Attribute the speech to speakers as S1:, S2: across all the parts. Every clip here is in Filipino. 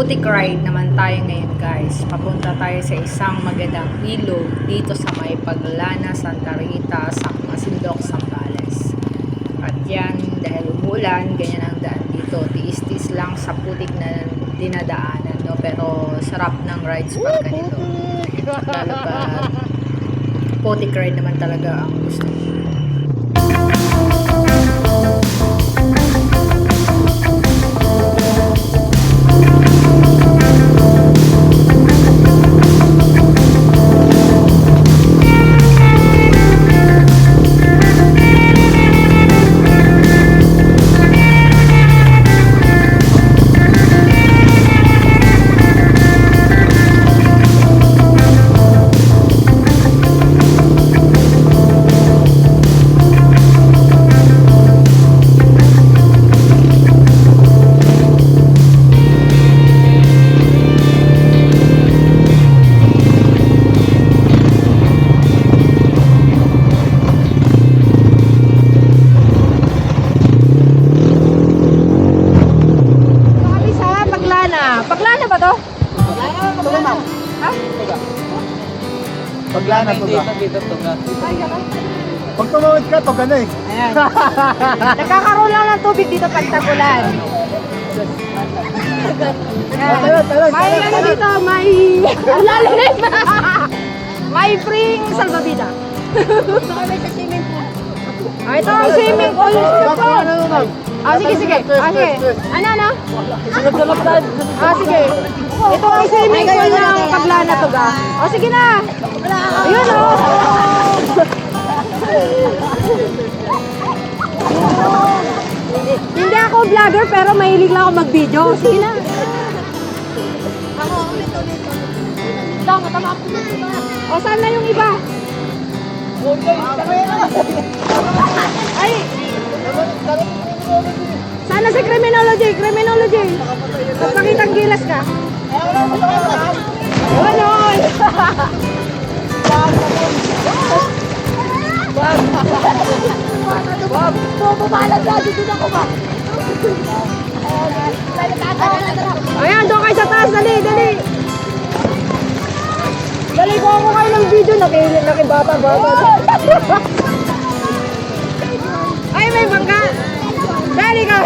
S1: Putik ride naman tayo ngayon guys. Papunta tayo sa isang magandang ilog dito sa may Paglana, Santa Rita, Masindok, Zambales. At yan, dahil umulan, ganyan ang daan dito. Tiis-tiis lang sa putik na dinadaanan, no? Pero sarap ng rides pag ganito. Lalo pa putik ride naman talaga ang gusto niyo.
S2: Paglana ba to? Ha?
S3: Paglana to ba? Pag tumawid ka, to gana eh.
S2: Ayan. Nagkakaroon lang ng tubig dito pag tagulan. May ano dito, may... Ang lalim! May spring salvavida. May sa swimming pool. Ito ang swimming pool. Sige. Sige. Ano? Sige. Ito ang swimming pool ng Paglana to ga. Sige na. Ayun Hindi ako vlogger pero mahilig lang ako mag-video. Sige na. Ako, ulit. Ito, matama ako. Saan na yung iba? Ay! Sana si criminology. Magpakitang gilas ka. Ano? Bumalag na. Dito na ko ba? Ayan, doon kayo sa taas. Dali. Dali ko ako kayo ng video. Nakibaba. Ay, may bangka. Dali ka.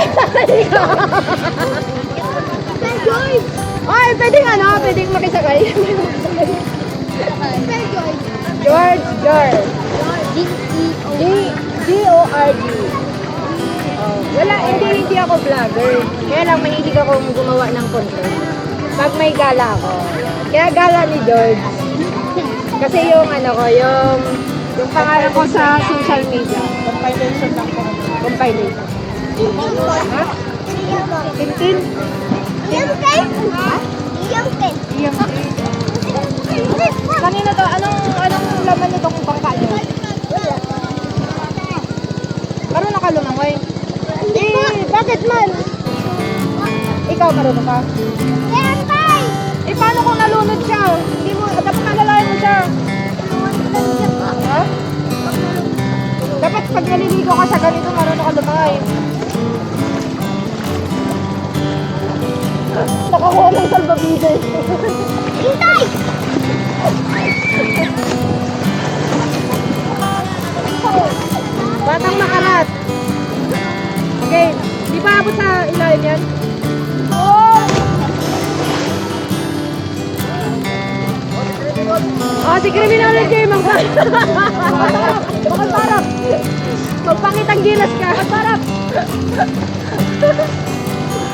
S2: Ay, pwedeng makisakay. George. G-O-R-G. Wala, hindi ako vlogger. Kaya lang mahilig ako gumawa ng content. Pag may gala ako. Kaya gala ni George. Kasi yung yung pangalan ko sa social media. Compilation lang po. Compilation. Ha? Tintin? Kanina to, anong laman nitong bangka niyo? Marunong ka lumangoy? Bakit man? Ikaw marunong ka? Paano kung nalunod siya? Hindi mo, dapat nalalayan mo siya. Ha? Dapat pag naliligo ka sa ganito, marunong ka lumangoy. Nakakuha ng salvavidas. Hintay! Batang makalat. Okay, di ba abot sa ilalim yan? Si criminology, magparap. Magpangitang gilas ka. Magparap.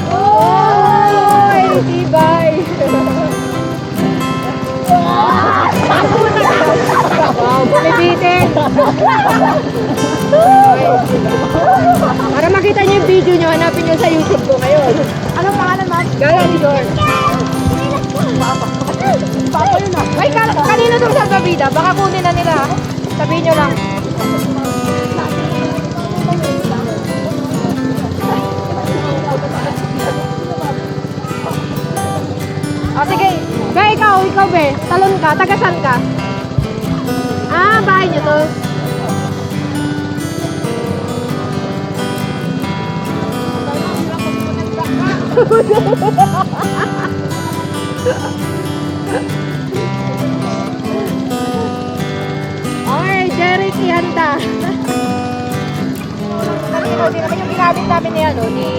S2: Oy, tibay. Wow, bumibitin. Para makita niyo yung video niyo, hanapin niyo sa YouTube ko ngayon. Anong pangalan, ma'am? Gala ni George. Papa yun ah. Ay, kanina itong salvavida. Baka kunin na nila. Sabihin nyo lang. Sige. Kaya ikaw be. Talon ka. Tagasan ka. Bahay nyo to. Okay, Jeric, ihanda. Nakinaw din naman yung ginamit namin ni ano, ni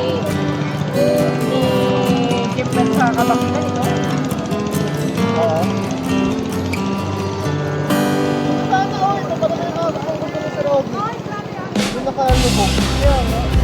S2: Kimber sa kabakinan ito. Oo. Sana all, naparami na ako sa loob. Doon nakalubog. Kaya nga.